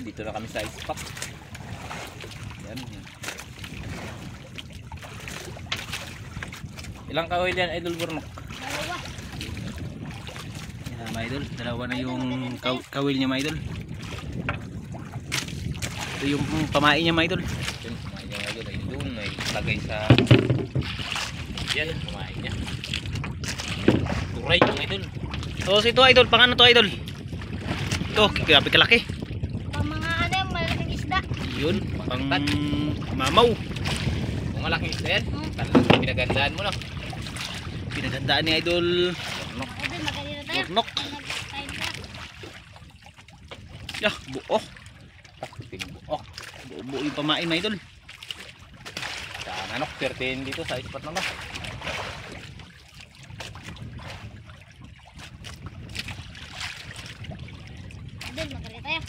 idol, dito na kami sa spot. Yan. Ilang kawil yan idol Burnok? Dalawa. Yan mga idol, dalawa na yung kawil niya mga idol. Ito yung pamain niya mga idol. Yan, kumain niya idol. Ay doon, may tagay sa... Yan, kumain niya. Turay yung idol. So ito idol, pang ano to idol? Ito, grabe kalaki. Pang mga ano yung malaking isda. Yun, pang mamaw. Kung malaking isda yan, talagang pinagandaan mo na. Pinagandaan ni idol Burnok. Idol, magalira tayo. Burnok. Nag-time ka. Yah, buo. Pinubuok. Buo yung pamain mga idol. Sa manok, 13 dito sa spot naman. Idol, magalira tayo.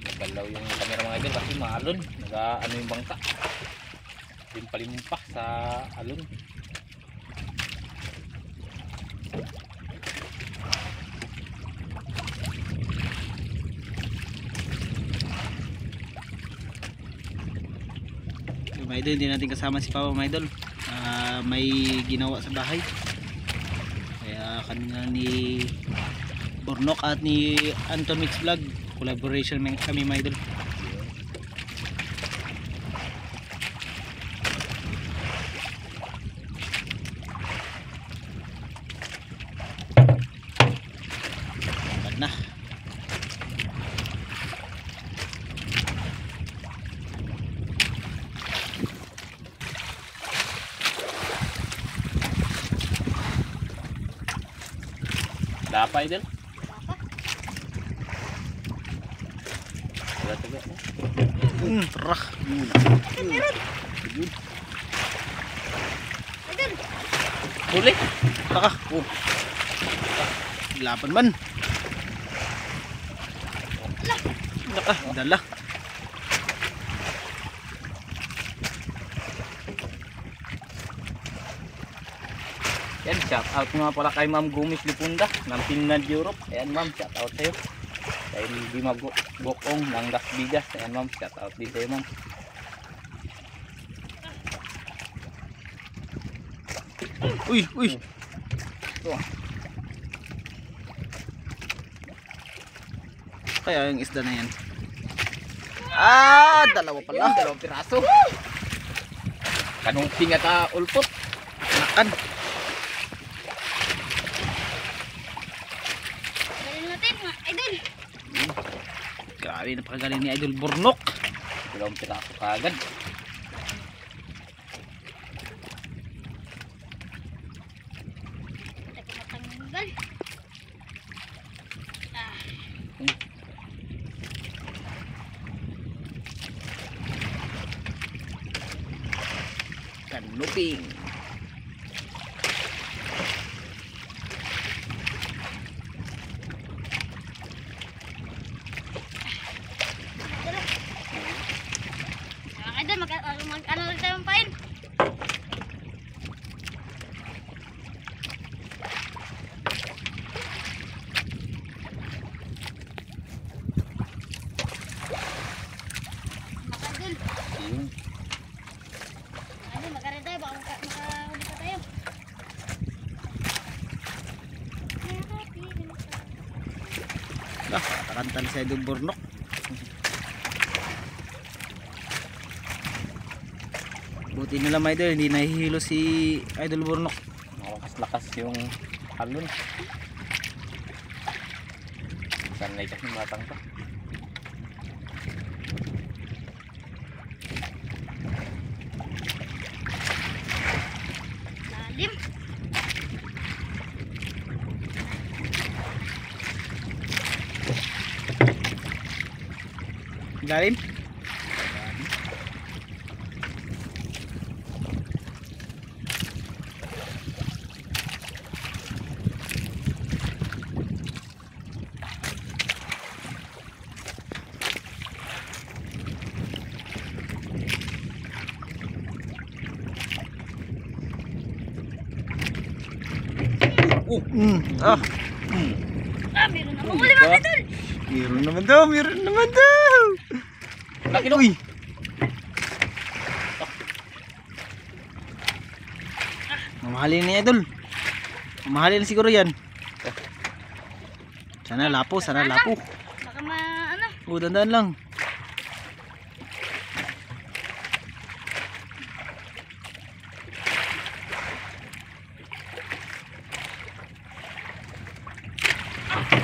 Nagalaw yung camera mga idol kasi maalon. Nag-ano yung bangka. Yung palimpa sa alon. Yung mga idol, hindi natin kasama si Papa mga idol. May ginawa sa bahay. Kaya kanina ni Burnok at ni Anton Mix Vlog, collaboration kami mga idol. Agad na. Dapa idol. Wala taga. Tara. Idol, Huli. Taka. Oh. Laban man. Naka, dala. Yan, shout out nga pala kay Ma'am Gumis Lipunda ng Finland Europe. Ayan ma'am, shout out sa'yo. Kay Bima Bokong ng Las Vegas. Ayan ma'am, shout out din sa'yo ma'am. Uy, uy. Ito. Kaya yung isda na yan. Dalawa pala. Yan, dalawang piraso. Kanungping at ulpot. Nakan. galin natin mga idol. Grabe, napakagaling ni Idol Burnok. Dalawang piraso kagad. Kita matanggal. Kanuping. Mga idol, ano lang tayo mampain? Mga idol, Yun. magkaroon tayo, baka makahuli pa tayo. Takantan sa Idol Burnok. Buti nila mga idol, hindi nahihilo si Idol Burnok. Malakas-lakas yung alon. Sanay kasi matang pa. Lalim. Lalim. Ah, meron na. Mahuli mga idol. Meron naman daw, meron naman daw. Laki no. Uy. Mamahalin ni Idol. Mamahalin siguro yan. Sana lapo, sana lapo. Baka ano. Dandan lang.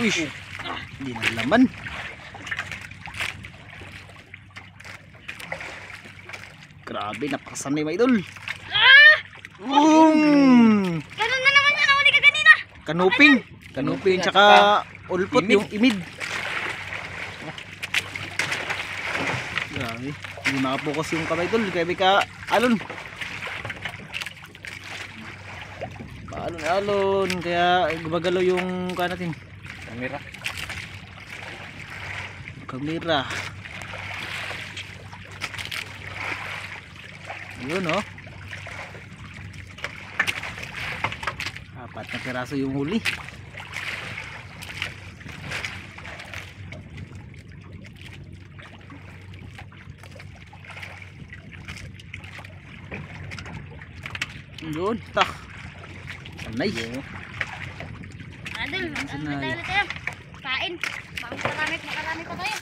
Uy, hindi na laman. Grabe, napakasanay mga idol. Ganun na naman yan. Ako ka kanina. Kanuping. Kanuping tsaka ulpot imid. yung imid. Grabe, hindi makapokus yung kamay idol. Kaya may ka alon. Alon-alon, kaya gumagalaw yung natin. Kamera. Kamera. Yun oh. 4 na piraso yung huli. Yun, tak. Sanay. Idol, Sanay. tayo. Kain. Baka makarami pa tayo.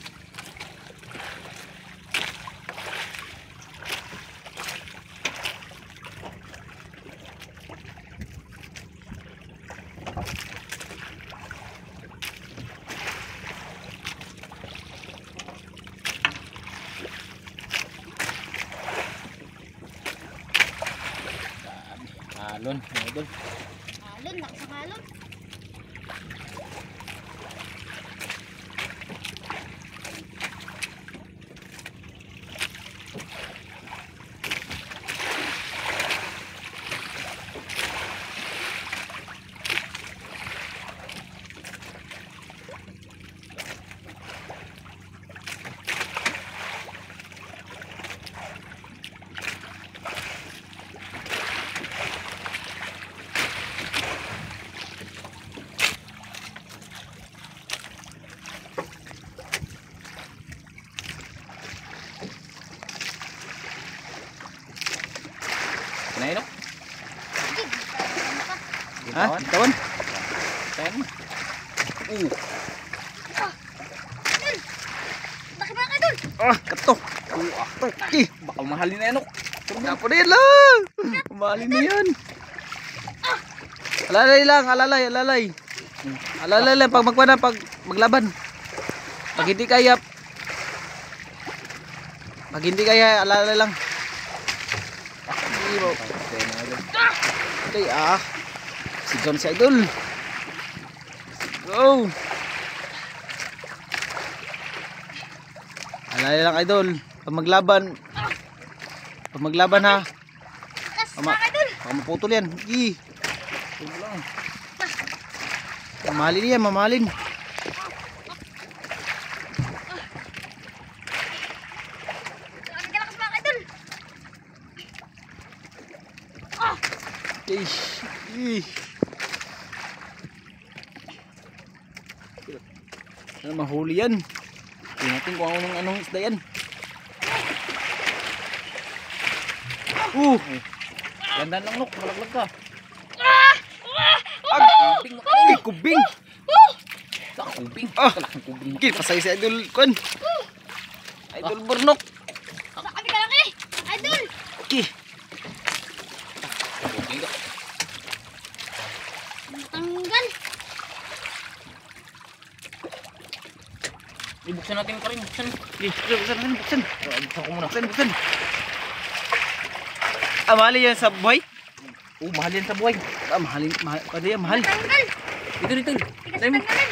Alon, mga idol. Alon, lakas ang alon. Kinain no? Ha? Tawan? Kaya mo. Bakit ba idol? Kato. Okay. Baka mahalin na yan no. Dapo na yan lang. Mahalin na yan. Alalay lang, alalay, alalay. Alalay lang pag pag maglaban. Pag hindi kaya, alalay lang. Hindi mo. Okay, sigaw na si Idol. Go. Alalay lang Idol. Pag maglaban ha. Lakas mga idol. Baka maputol yan. Mamahalin yan, mamahalin. Lakas mga idol. Ano mahuli yan? Tingnan natin kung anong isda yan. Ganda lang no, malaglag ka. Kubing, kubing. Kubing. Kalaking kubing. Kil pasay si Idol Kun. Idol Burnok. Sabi ka laki. Idol. Okay. Kubing ka. Tanggal. Ibuksan natin yung karin. Buksan. Buksan. Buksan ko muna. Buksan. Mahali yan sa buhay? Mahal yan sa buhay. Mahal. Pwede yan, mahal. Tanggal. Dito. Tigas Tayo mo. tanggalan.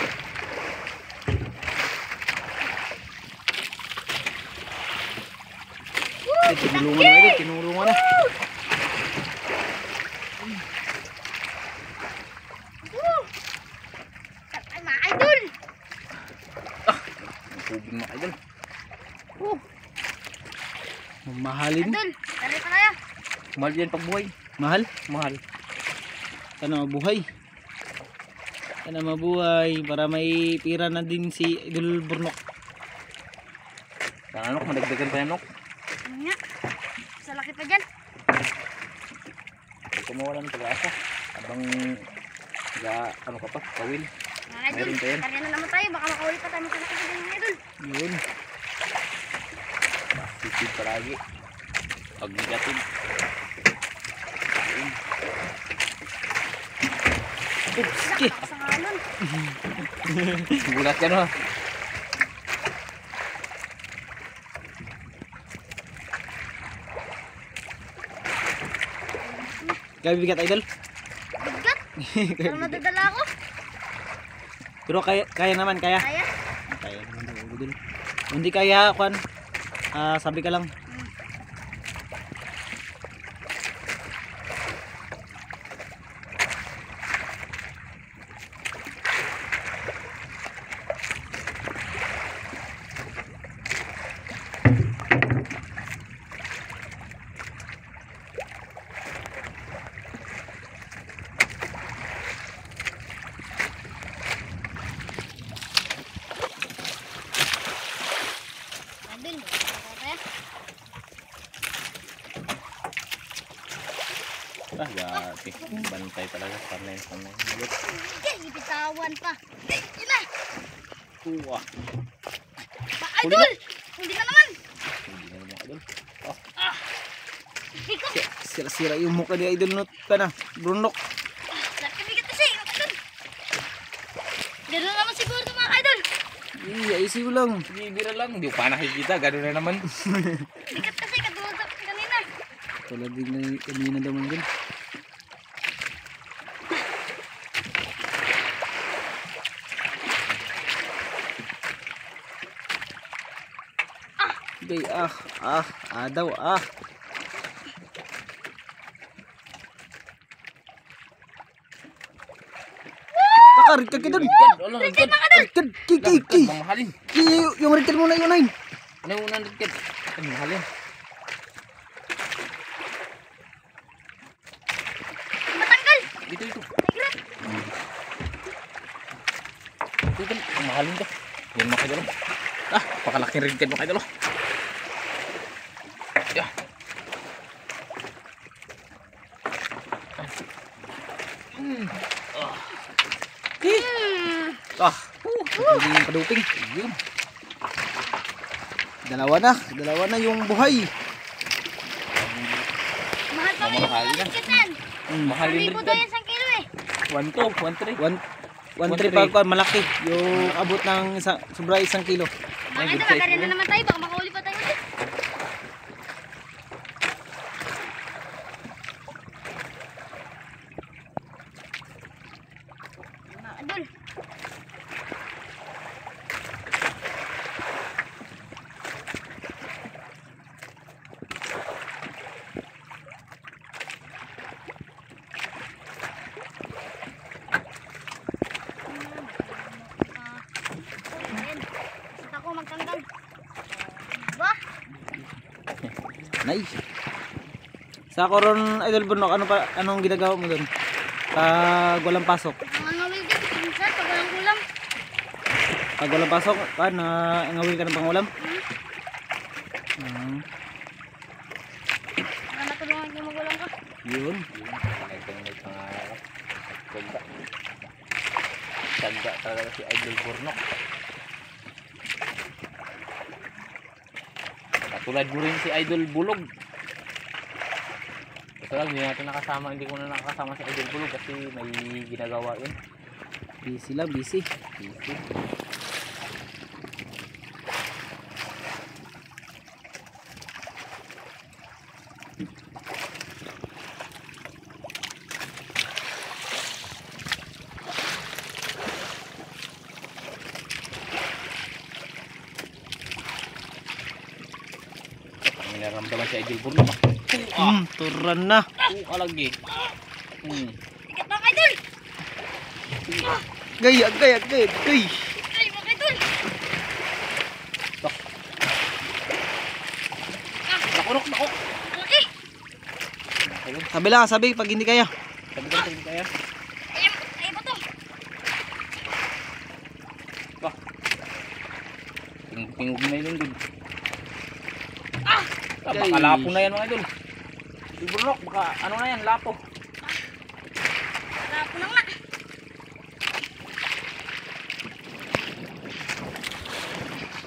Tinulungan na ito, tinulungan na. Ay mga idol. Kubing mga idol. Mahalin. Idol, tari pa kaya. Mahal yan pag buhay. Mahal? Mahal. Ano, buhay? Sana mabuhay para may pira na din si Idol Burnok. Sana Nok, madagdagan pa yan Nok. Ano nga? Sa laki pa dyan. Hindi ko mawala ng pag-asa. Habang ano ka pa, kawil. Mga idol, Meron pa yan. karya na naman tayo. Baka makaulit pa tayo magkalaki pa dyan mga idol. Yun. Sisig palagi. Pag negative. Ayun. Oops, okay. Sa halon. Gulat ka no. Kaya bigat Idol. Bigat. Parang nadadala ako. Pero kaya naman, kaya. Kaya. Kaya naman daw, Idol. Hindi kaya, Kwan. Sabi ka lang. Idol, kaya. Gati. Bantay talaga. Panay. Hindi, ibitawan pa. Ina! Tuwa. Idol! Hindi na naman! Hindi na naman Idol. Ikaw! Sira-sira yung mukha ni Idol Not ka na. Burnok. Laki bigat kasi, idol! Gano'n naman siguro ito mga idol! Ayusin mo lang. Bibira lang. Hindi ko pa nakikita. Gano'n na naman. Bigat kasi, katulad sa kanina. Tulad din na kanina daw man din. Gay, daw, Takarit ka doon. Allah, Rigkad, ki. Mamahalin. Yung rigkad mo na yun, Ayn. Ano yung unang rigkad? Mahalin. Matanggal! Ito. Nagrat! Ito, mahalin ka. Yan mga kaidolo. Pakalaking rigkad mga kaidolo. Yeah. Hindi yung kaduping. Yun. Dalawa na yung buhay. Mahal pa rin yung Mamahal mga na. ligatan. Mahalin Ribo daw rigkad. yan 1 kilo eh. 1-2, 1-3. 1 trip pa malaki. Yung abot ng sobra 1 kilo. Mga Ay, idol, good size makarya mo na yan. naman tayo. Baka makauli pa tayo ulit. Mga idol. Ayan. Basta ako magtanggal. Ba? Nice. Sa koron Idol Burnok, anong ginagawa mo doon? Pag walang pasok. Mga ngawil din. Minsan, pag walang kulang. Pag walang pasok, ngawil ka ng pangulam? Baka natulungan niyo magulang ko. Yun. Ito may pangarap. Ganda. Ganda talaga si Idol Burnok. Katulad mo rin si Idol Bulog. Ito lang, hindi ko na nakasama si Idol Bulog kasi may ginagawa yun. Busy lang, busy. Easy. Ang naramdaman si Idol Burnok. Turan na. Alagi. Bigat mga idol! Gay. Ay, mga idol! Nakurok. Malaki! Sabi lang, sabi pag hindi kaya. Sabi ko kaya. Ayun ba to? tingog na yun good. Guys. Baka lapo na yan mga idol. Si Burnok, baka ano na yan, lapo. Wala po na nga.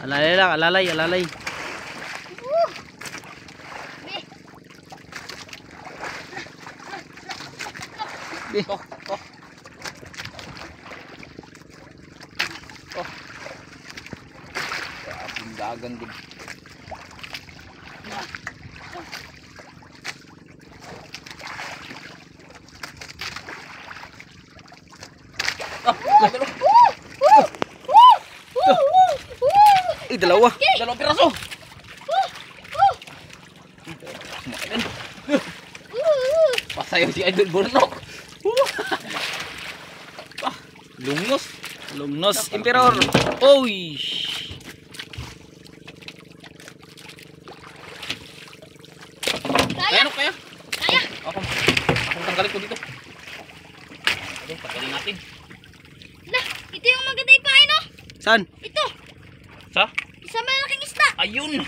Alalay lang, alalay, alalay. Be. Oh, oh. Oh. Grabing dagan good. Ah, idol. Dalawa. Dalawang piraso. Pasayaw si Idol Burnok. Ah, lungos. Lungnos, Emperor. Oy. Kaya? Kaya kaya? Kaya? Akong tanggalin ko dito. Ito, tanggalin natin. Lah, ito yung maganda ipain, oh. Saan? Ito. Sa? Isa malaking isda. Ayun.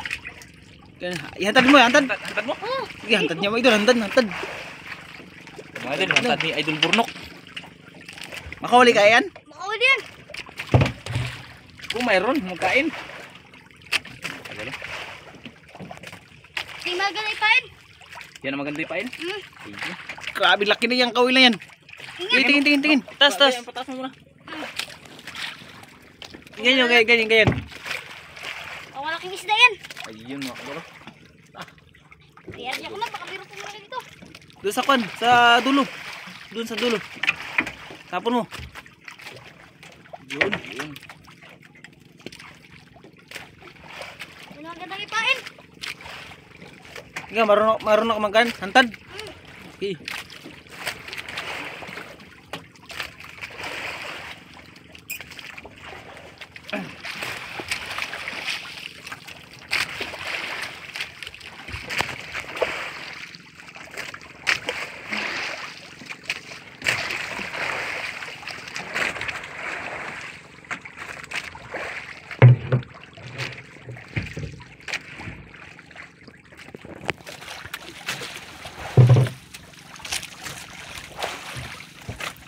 Ihantad mo, ihantad. Hantad mo? Oh. Sige, hantad niya mo idol, hantad, hantad. Mga idol, hantad ni Idol Burnok. Makahuli ka yan? Makauli yan. Kung mayroon, magkain. Tagal. Ito yung maganda ipain. Yan ang maganda ipain. Hmm. Ayun. Grabe, laki na yung kawil na yan. Tingin, tingin, tingin. Tas, tas. Pataas mo muna. Ganyan, ganyan, ganyan. Oh, malaking isda yan. Ayun mga kabalo. Kaya niya ko na, baka biro po muna dito. Doon sa kwan, sa dulo. Doon sa dulo. Tapon mo. Yun. Yun. Yung magandang ipain. Sige, marunong ka magkan. Hantad. Okay.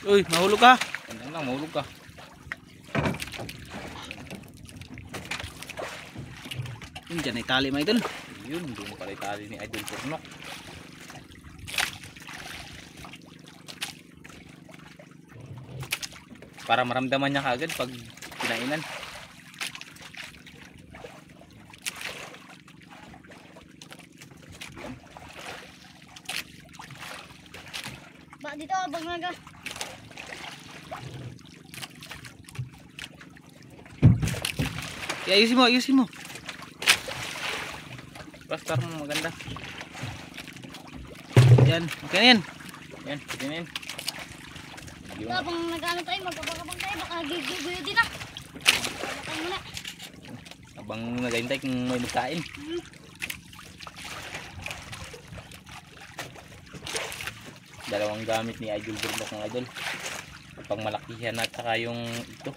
Uy, mahulog ka. Yan lang, mahulog ka. Yun, dyan ay tali, mga idol. Yun, doon pala itali ni Idol Burnok. Para maramdaman niya kaagad pag kinainan. Ba, dito, abang naga. Ayusin mo, ayusin mo. Plaster mo maganda. Yan, okay na yan. Yan, pwede na yan. Dito, abang nag-ano tayo, mag-abang tayo, baka giguguyo din ah. Bakay muna. Habang naghahintay kung may magkain. Dalawang gamit ni Idol Burnok ng idol. Pang malakihan at saka yung ito.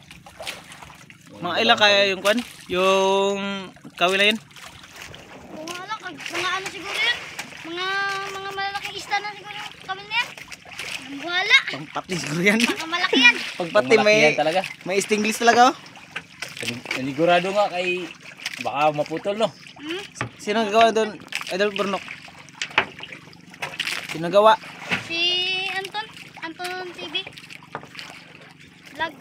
Mga ilang kaya yung kwan? Yung kawil na yun? Kung nga lang, mga ano siguro yan. Mga malalaking isda na siguro yung kami na yan. Ang buhala. Pangpati siguro yan. Baka malaki yan. Pagpati Yung malakihan may, talaga. may stingless talaga oh. Nanigurado nga kay baka maputol no. Hmm? Sino nagawa doon? Idol Burnok. Sino nagawa? Si Anton. Anton TV. Vlog.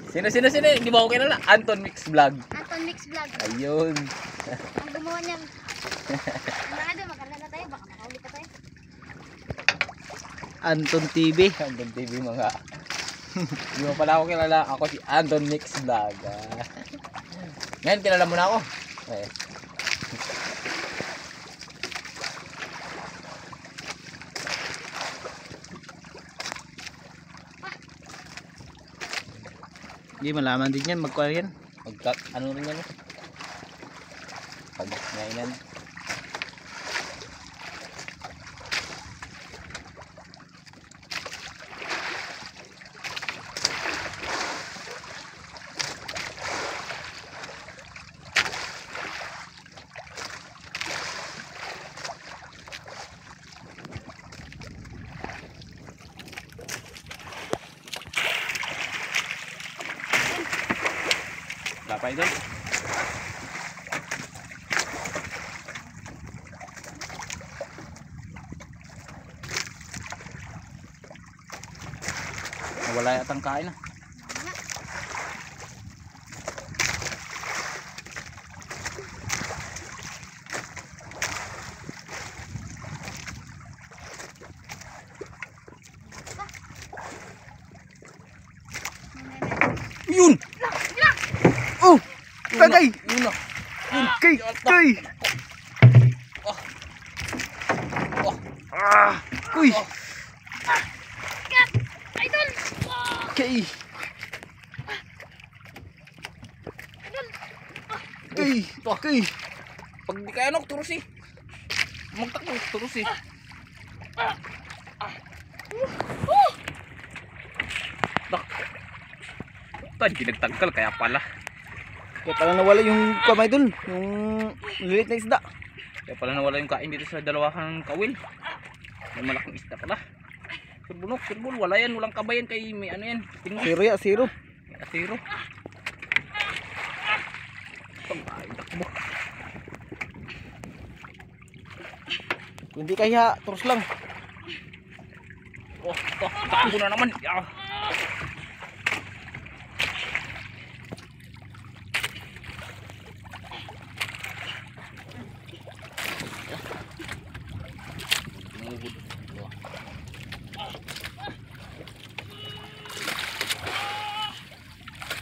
Sino? Hindi ba ako kilala? Anton Mix Vlog. Anton Mix Vlog. Ayun. Ang gumawa niyan. Ano, maganda na tayo. Baka makauli pa tayo. Anton TV. Anton TV mga. Hindi mo pala ako kilala. Ako si Anton Mix Vlog. Ngayon kilala mo na ako. Eh. Hindi malaman din yan, magkuha yan. Ano rin yan? Pag ngainan. Wala pa idol. Wala yatang kain ah. Yun! Oh! Tagay! Yun na. Kay! Kay! Ah! Uy! Kat! Idol! Kay! Kay! Kay! Pag di kaya turusi. Magtakbo, turusi. Dak. Tan, pinagtangkal kaya pala. Kaya pala nawala yung kamay dun. Yung lilit na isda. Kaya pala nawala yung kain dito sa dalawang kawil. May malaking isda pala. Sirbunok, sirbul, wala yan, walang kabayan kay may ano yan. Tingnan. Zero ya, zero. May asiro. Pag-ay, takbo. Kung hindi kaya, terus lang. Oh, takbo na naman. Ah.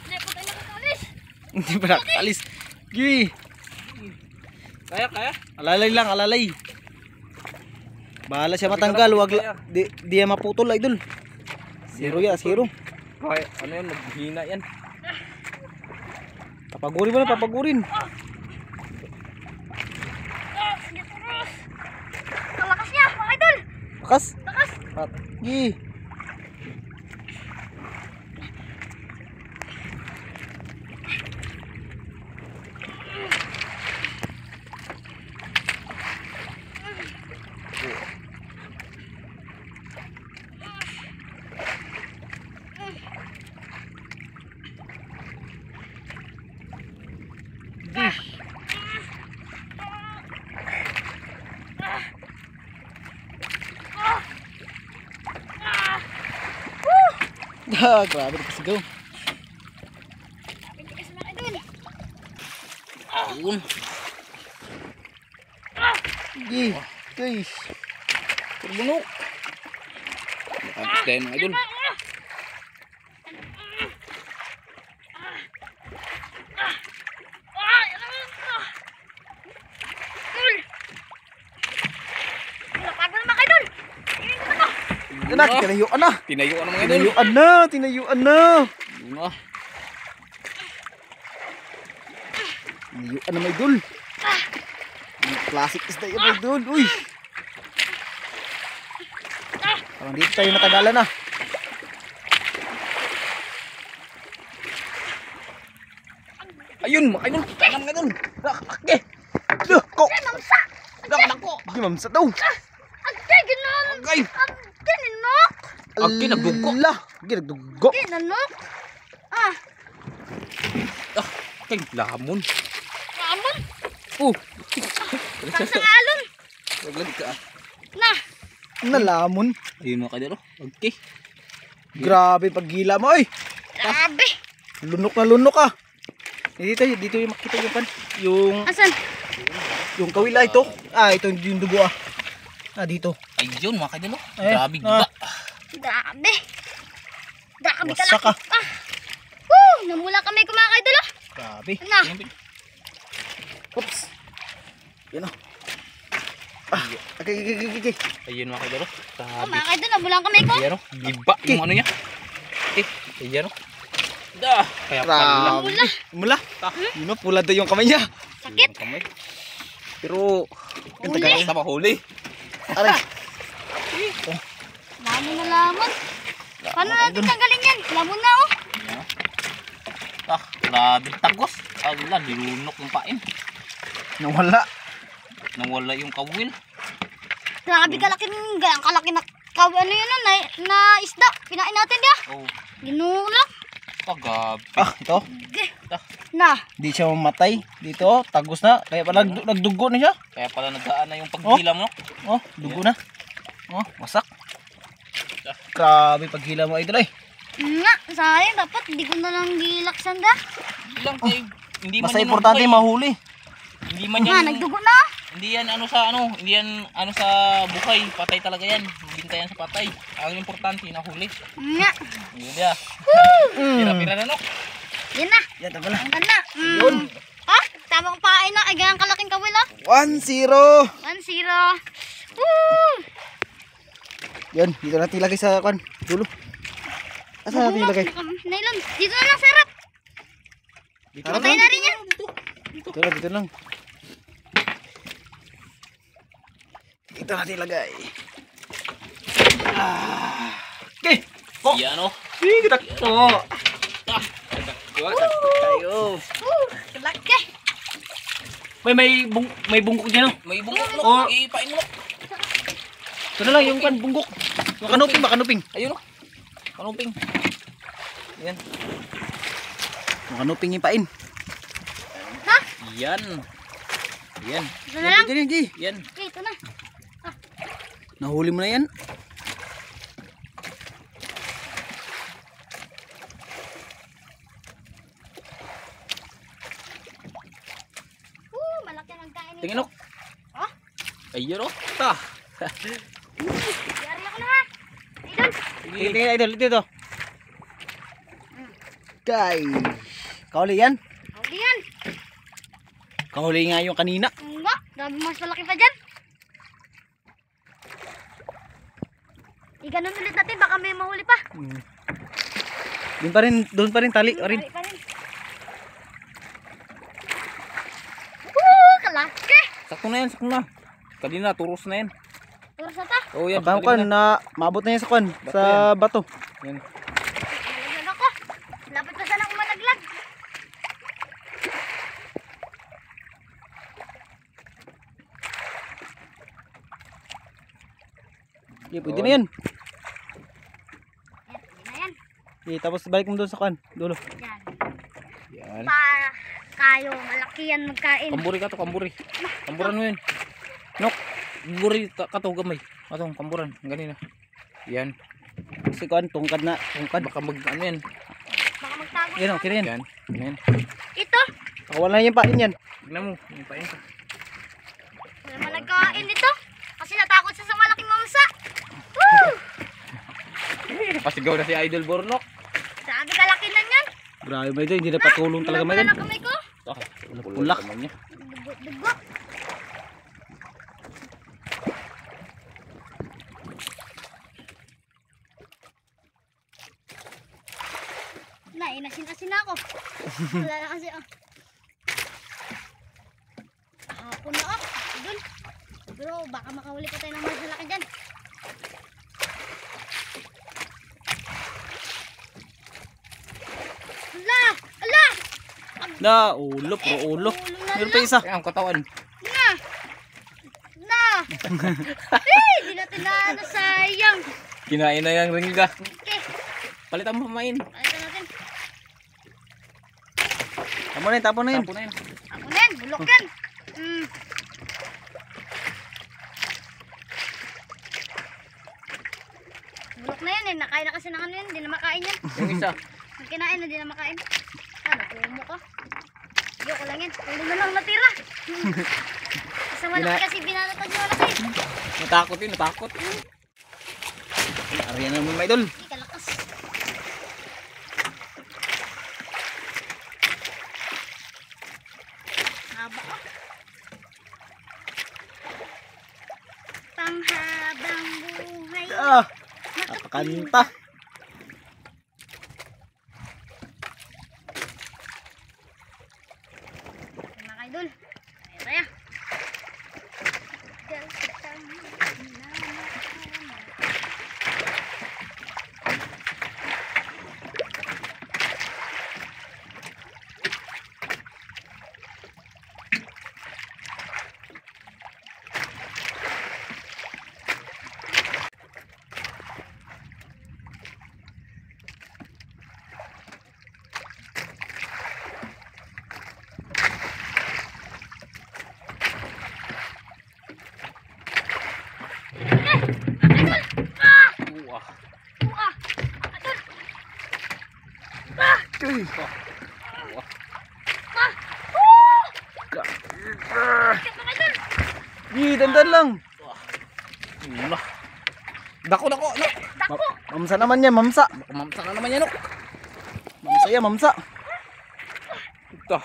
Hindi po tayo nakakalis. Hindi pa nakakalis. Gi! Kaya. Alalay lang, alalay. Bahala siya matanggal, wag di yan maputol idol. Zero ya, zero. Kaya, ano yan, naghihina yan. Papagurin mo na, papagurin. Sige, turus. Ang lakas niya, mga idol. Lakas. Lakas. Gi. Ah, grabe na pasigaw. Bibigas mga idol. Ayun. Gi. Guys. Sirbunok. Nakapis tayo mga idol. Napagod na mga idol. Anak, tinayuan na. Tinayuan mga idol. Tinayuan na, tinayuan na. Yun ah. Tinayuan na may idol. Classic isda yun may idol. Uy. Parang dito tayo natagalan na. Ayun mga idol. Tangan mga idol. Okay. Duh, kok. Mamsa. Nako. Gi mamsa daw. Agay, ginon. Okay. Agay, ninok. Agay, nagdugo. Ala, gi nagdugo. Agay, nanok. Ah, Ah, kay lamon. ramon. Oh, Sa alon. Waglag ka. Na. nalamon. Ayun mga idol. Okay. Grabe paggila mo oy. Grabe. Lunok na lunok ah. Dito yung makita yung pan. Yung kawila ito. Ah, ito yung dugo ah. Ah, dito. Ayun mga idol. Ah. Grabe giba. Grabe. Grabe Wasak kalaki. Ah. Woo! Namula kami mga idol ah. Grabe. Na. Oops. Yan oh. Ah, okay. Ayun mga idol. Oh, Grabe. mga idol, namula kami ko. Ayun oh. Giba yung ano niya. Ayun oh. Da. Kaya pala. Grabe. Mula. Yun oh, pula daw yung kamay niya. Sakit. Kamay. Pero, yung Huli. taga. Sa mahuli. Aray. Lamon na lamon. Paano natin tanggalin yan? Lamon na oh. Ayan oh. Ah, grabe tagos. Ala, nilunok yung pain. Nawala. Nawala yung kawil. Grabe kalaki na ano yun na isda. Pinain natin dia. Oh, Ginulak. pagab. Ah, ito. Okay. Na. Di siya mamatay. Dito, tagos na. Kaya pala nagdugo na siya. Kaya pala nagdaan na yung paghilam no. Oh, dugo na. Oh, wasak. Grabe paghila mo idol ay. Nga, sayang dapat di ko na lang gilaksan da. Ilang kay hindi man Basta yan importante buhay. mahuli. Hindi man Nga, yan. nagdugo na. Hindi yan ano sa hindi yan ano sa buhay, patay talaga yan. Bintayan sa patay. Ang importante nahuli. Nga. Yun dia. Pira-pira na no. Yan na. Yan ta pala. Ang ganda. Yun. Ah, tamang pain na. Ay, ganyan kalaking kawil ah. 1-0. 1-0. Woo! Yan, dito natin ilagay sa kan. Dulo. Asa natin ilagay? Nylon. Dito na lang, sarap. Dito Patay na rin yan. Dito lang. Dito natin ilagay. Okay. Yan oh. Sige, takto. Tayo. Laki. May bungkok dyan. May bungkok no. Oh. Ipain mo. Ito na lang yung kan bungkok. Makanuping. Ayun oh. Kanuping. Yan. Makanuping ipain. Ha? Yan. Yan. Ito na lang. Yan. Yan. Okay, ito na. Nahuli mo na yan. Malaki ang kain nito. Tingin oh. Oh, Ayun oh. Ta. yari ako na ha. Idol. Tingnan idol, dito. Kay. Kahuli yan. Huli yan. Kahuli nga yung kanina. Nga, grabe mas malaki pa dyan. Iganon ulit natin, baka may mahuli pa. Doon pa rin tali. Orin. Tali pa rin. Woo, kalaki. Sakto na yan, sakto na. Kanina turos na yan. Turos na ta. Oh yan. Baka kan na maabot na yan sa kan. Sa bato. Yan. Nalaglag ako. Lapit pa sana akong malaglag. Okay, pwede na yan. Yan, pwede na yan. Okay, tapos balik mo doon sa kan. Dulo. Yan. Yan. Para kayo, malaki yan magkain. Kamburi ka to, kamburi. Kamburan mo yun. Nok. Kamburi ka to gamay. Atong kamburan, ganina. Yan. Kasi kan, tungkad na. Tungkad. Baka mag ano yan. Baka magtago. Yan o, kira yan. Yan. Yan. Ito, Wala na yung pain yan. Tignan mo, yung pain ka. wala malagkain ito. Kasi natakot siya sa malaking mamsa. Woo! Pasigaw na si Idol Bornok. Sabi kalaki na yan. Grabe ba ito, hindi na patulong talaga Wala may na kamay ko. Ah, Ulak. naman niya. Dugo. Na, inasin-asin na ako. Wala na kasi, oh. Hapon na, oh. Dun. Pero baka makahuli pa tayo ng mas malaki dyan. Ala! Ala! Na, ulo, pro ulo. Meron pa isa. Kaya ang katawan. Na! Na! Eh, di natin na sayang. Kinain na yung ringga. Okay, Palitan mo pamain. palitan natin. Tapon na yun, tapon na yun. Tapo na yun. Ako na yan, bulok yan. Bulok na yan eh, nakain na kasi ng ano yan, hindi na makain yan. Yung isa. Ang kinain na, hindi na makain. Ah, natumo ko. Yok lang yan, ulo na lang natira. Kasi malaki kasi binanatan yung malaki. Natakot yun, natakot. Ariyan na naman, idol. Hindi kalakas. Haba oh. Panghabang buhay. Ah, napakanta. Mga idol. Ayan, ayan. Dandan lang. Wala. Dako. No. Mamsa naman yan, mamsa. Mamsa na naman yan, no. Mamsa yan, mamsa. Ito.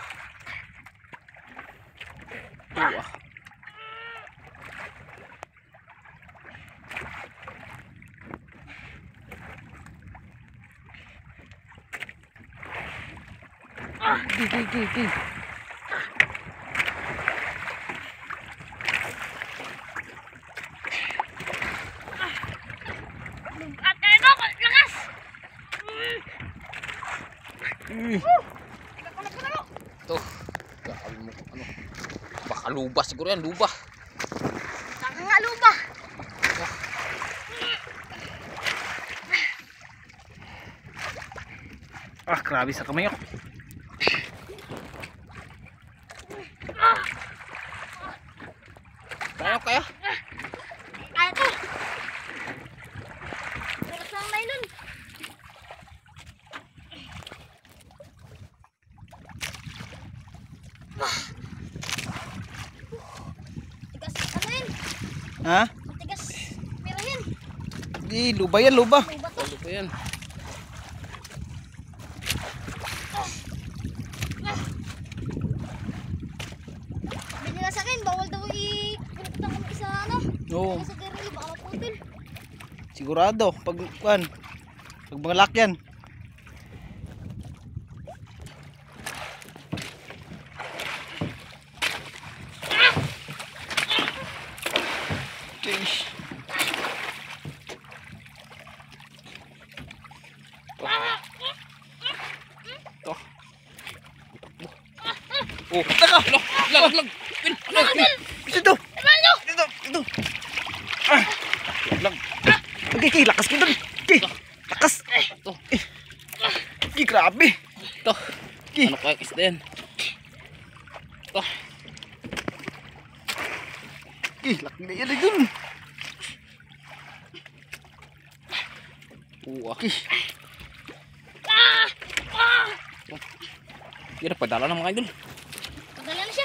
Ki. At ano, lakas! Ito. Grabe mo, ano. Baka luba siguro yan, luba. Saka nga lupa. Grabe sa kamay ako. Kaya. Kaya to. Lakas ng nylon. Tigas, ano yun? Ha? Tigas, pero yun. Di, luba yan, luba. May bato. Ano ba yan? Bili na sa akin, bawal daw i-pinagtan kami sa ano. Oo. Sa derili, baka maputol. Sigurado, pag mangalak yan. Ito. Oh, taka! Lag! Ito! Ito! Lag! Okay, lakas ko doon. Lakas! Ito. Grabe! Ito. Ano kaya isda yan? Ito. Laki na yan doon. Yan, padala ng mga idol. Padala na siya.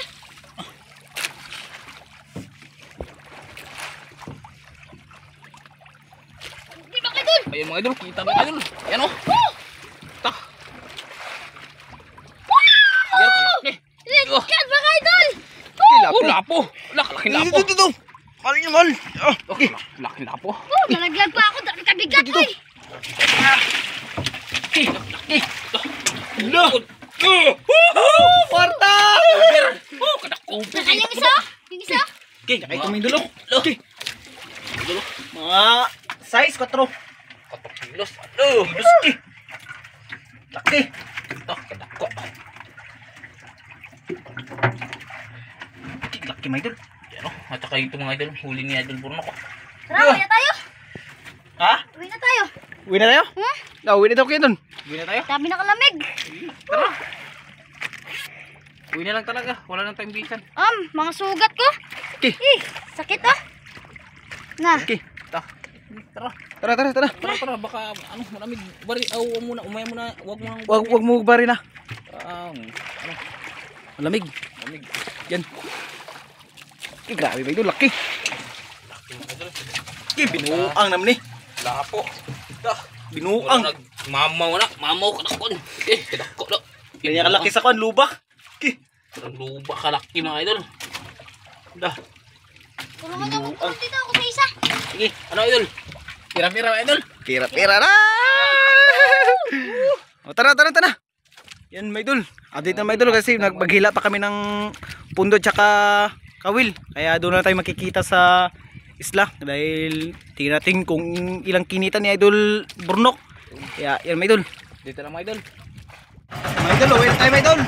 Di ba kayo dun? Ayan mga idol, kita mga idol. Ayan o. Ito. Yan, kalaki. Kat ba kayo dun? Oh, lapo. Laking lapo. Ito! Mahal niya, mahal! Okay. Laking lapo. Nalaglag pa ako. Dami kabigat ko eh. Kwarta! Kadakupit. Saka yung isa. Yung isa. Okay, kakay ko may dulok. Okay. Mga size 4. 4 kilos. Laki. Laki. Ito, kadako. Laki may dul. Yan o. At saka ito mga idol, huli ni Idol Burnok. Tara, uwi na tayo. Ha? Uwi na tayo. Uwi na tayo? Uwi na tayo kayo dun. Uwi na tayo. Dami na kalamig. Tara. Uwi na lang talaga. Wala nang tayong bisan. Mga sugat ko. Okay. Sakit ah. Na. Okay. Ito. Tara. Tara. Baka ano, malamig. Bari, muna. Umaya muna. Huwag mo nang. Wag mo bari na. Ano? Malamig. Malamig. Yan. Grabe ba ito? Laki. Binuang naman eh. Lapo. Binuang. Mamaw ka na kon. Kadako na. Kanya kalaki sa kon, luba. Luba kalaki mga idol. Tulungan niyo ako dito ako sa isa. Sige, ano idol? Pira-pira idol. Pira na. Tara. Yan may idol. Update na may idol kasi maghila pa kami ng pundo tsaka kawil. Kaya doon na tayo makikita sa isla. Dahil tingnan natin kung ilang kinita ni Idol Burnok. Kaya yan may idol. Dito lang mga idol. May idol, uwi na tayo may idol.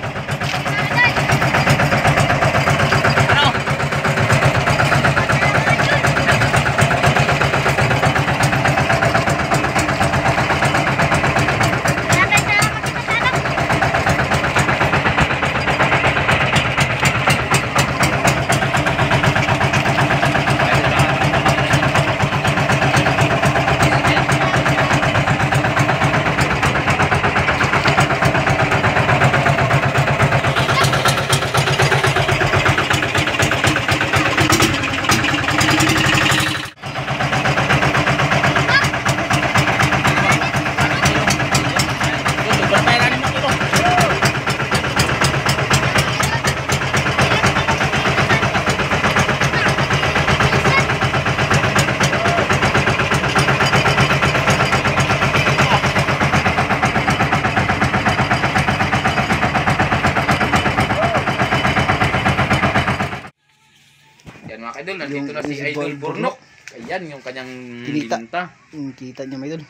nandito na si Yung Idol Burnok. Burnok. Ayan, yung kanyang Kinita. binta. Kita niya mga idol.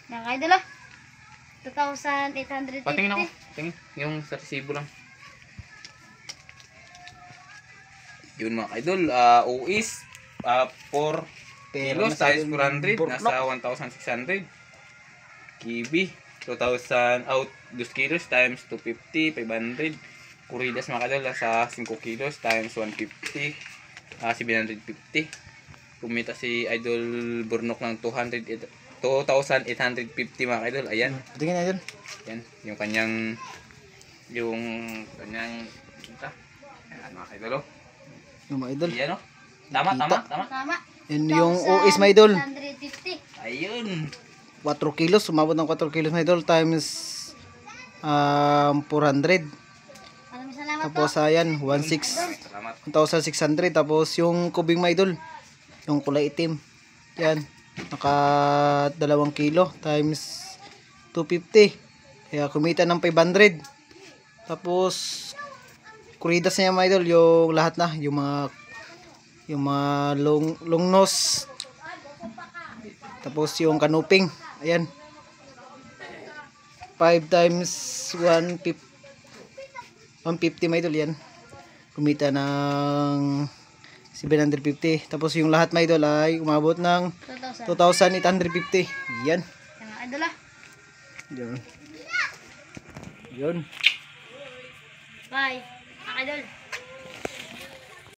Yan ka idol ah. 2,850. Patingin ako. Tingin. Yung sa resibo lang. Yun mga idol. Uis. 4 kilos times 400. Nasa 1,600. Kibi. 2,000 out 2 kilos times 250. 500. Kuridas mga idol. Sa 5 kilos times 150. 750. Kumita si Idol Burnok ng 2,850 mga idol. Ayan. Tingnan idol. Yan, yung kanyang ito. Ayan mga idol. Oh. Yung mga idol. Yan oh. Tama, Kita. tama, tama. Tama. Yan yung OS mga idol. 150. Ayun. 4 kilos. Sumabot ng 4 kilos mga idol times 400. Maraming salamat po. Tapos ayan, 1,600. Salamat. 1,600. Tapos yung kubing mga idol. Yung kulay itim. Yan. Naka 2 kilo times 250. Kaya kumita ng 500. Tapos kuridas niya mga idol, yung lahat na, yung mga long nose. Tapos yung kanuping. Ayan. 5 times 150 mga idol yan. Kumita ng 750. Tapos yung lahat mga idol ay umabot ng 2,000. 2,850. Yan. Yan mga idol ah. Yun. Yun. Bye. Mga idol.